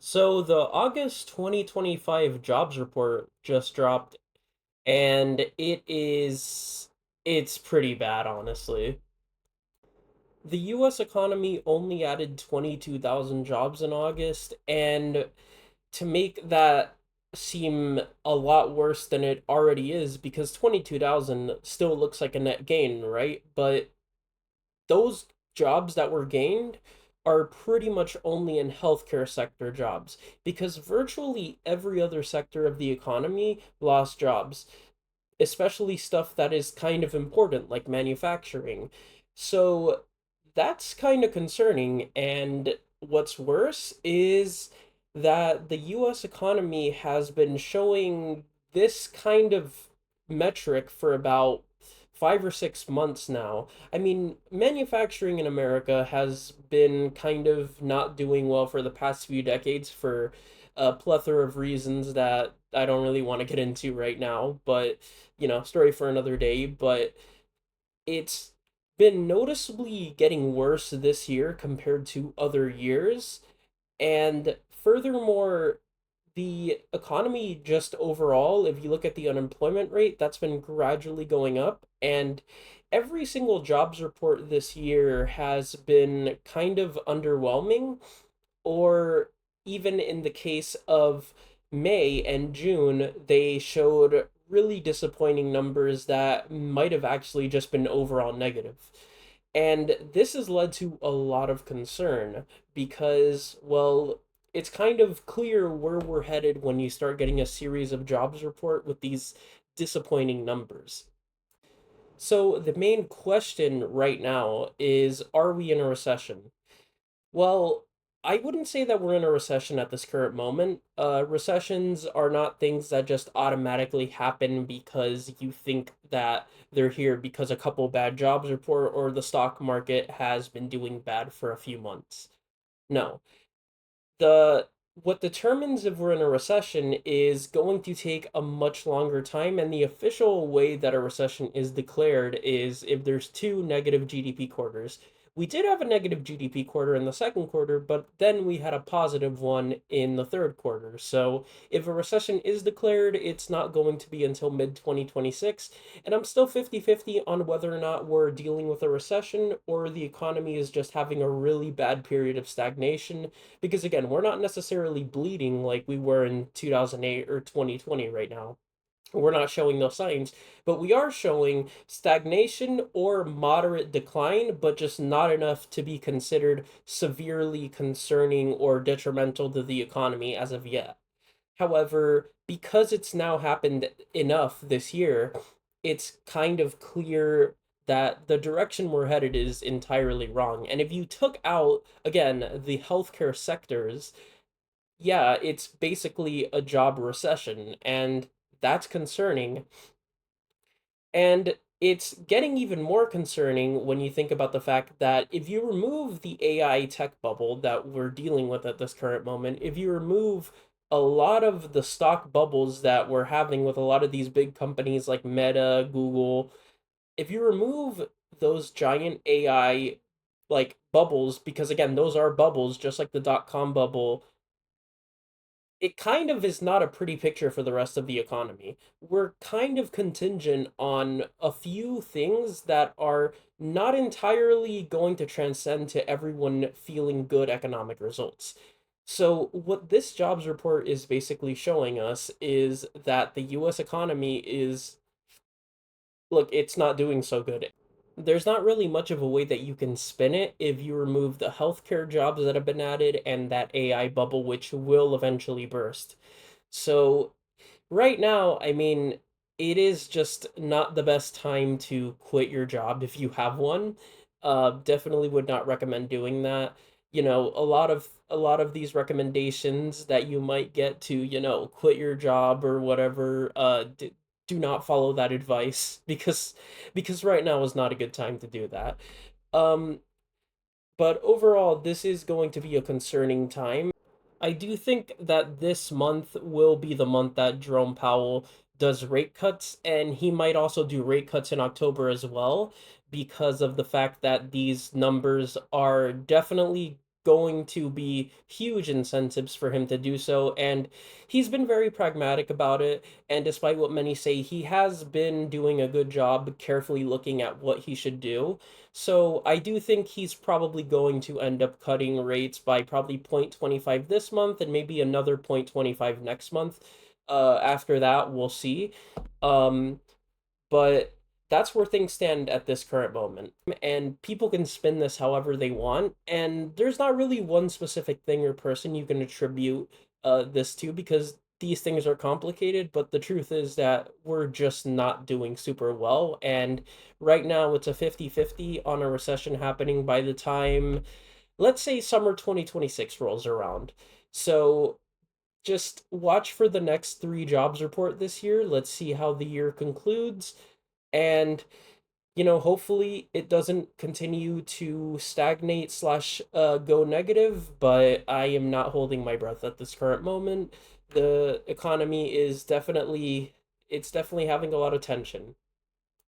So the August 2025 jobs report just dropped and it's pretty bad, honestly. The US economy only added 22,000 jobs in August, and to make that seem a lot worse than it already is, because 22,000 still looks like a net gain, right? But those jobs that were gained are pretty much only in healthcare sector jobs, because virtually every other sector of the economy lost jobs, especially stuff that is kind of important like manufacturing. So that's kind of concerning. And what's worse is that the US economy has been showing this kind of metric for about 5 or 6 months now. I mean, manufacturing in America has been kind of not doing well for the past few decades for a plethora of reasons that I don't really want to get into right now, but story for another day. But it's been noticeably getting worse this year compared to other years. And furthermore, the economy just overall, if you look at the unemployment rate, that's been gradually going up. And every single jobs report this year has been kind of underwhelming, or even in the case of May and June, they showed really disappointing numbers that might have actually just been overall negative. And this has led to a lot of concern because, well, it's kind of clear where we're headed when you start getting a series of jobs report with these disappointing numbers. So the main question right now is, are we in a recession? Well, I wouldn't say that we're in a recession at this current moment. Recessions are not things that just automatically happen because you think that they're here because a couple bad jobs report or the stock market has been doing bad for a few months. No. The what determines if we're in a recession is going to take a much longer time, and the official way that a recession is declared is if there's two negative GDP quarters. We did have a negative GDP quarter in the second quarter, but then we had a positive one in the third quarter. So if a recession is declared, it's not going to be until mid 2026. And I'm still 50-50 on whether or not we're dealing with a recession or the economy is just having a really bad period of stagnation, because again, we're not necessarily bleeding like we were in 2008 or 2020 right now. We're not showing those signs, but we are showing stagnation or moderate decline, but just not enough to be considered severely concerning or detrimental to the economy as of yet. However, because it's now happened enough this year, it's kind of clear that the direction we're headed is entirely wrong. And if you took out, again, the healthcare sectors, yeah, it's basically a job recession, and that's concerning. And it's getting even more concerning when you think about the fact that if you remove the AI tech bubble that we're dealing with at this current moment, if you remove a lot of the stock bubbles that we're having with a lot of these big companies like Meta, Google, if you remove those giant AI like bubbles, because again, those are bubbles, just like the dot-com bubble, it kind of is not a pretty picture for the rest of the economy. We're kind of contingent on a few things that are not entirely going to transcend to everyone feeling good economic results. So, what this jobs report is basically showing us is that the US economy is, look, it's not doing so good. There's not really much of a way that you can spin it if you remove the healthcare jobs that have been added and that AI bubble, which will eventually burst. So, right now, I mean, it is just not the best time to quit your job if you have one. Definitely would not recommend doing that. A lot of these recommendations that you might get to, quit your job or whatever, do not follow that advice because right now is not a good time to do that. Um, but overall, this is going to be a concerning time. I do think that this month will be the month that Jerome Powell does rate cuts, and he might also do rate cuts in October as well, because of the fact that these numbers are definitely going to be huge incentives for him to do so, and he's been very pragmatic about it. And despite what many say, he has been doing a good job carefully looking at what he should do. So I do think he's probably going to end up cutting rates by probably 0.25 this month and maybe another 0.25 next month. After that, we'll see. Um, but that's where things stand at this current moment. And people can spin this however they want. And there's not really one specific thing or person you can attribute this to, because these things are complicated. But the truth is that we're just not doing super well. And right now, it's a 50-50 on a recession happening by the time, let's say, summer 2026 rolls around. So just watch for the next three jobs report this year. Let's see how the year concludes. And hopefully it doesn't continue to stagnate slash go negative, but I am not holding my breath at this current moment. The economy is definitely, it's definitely having a lot of tension.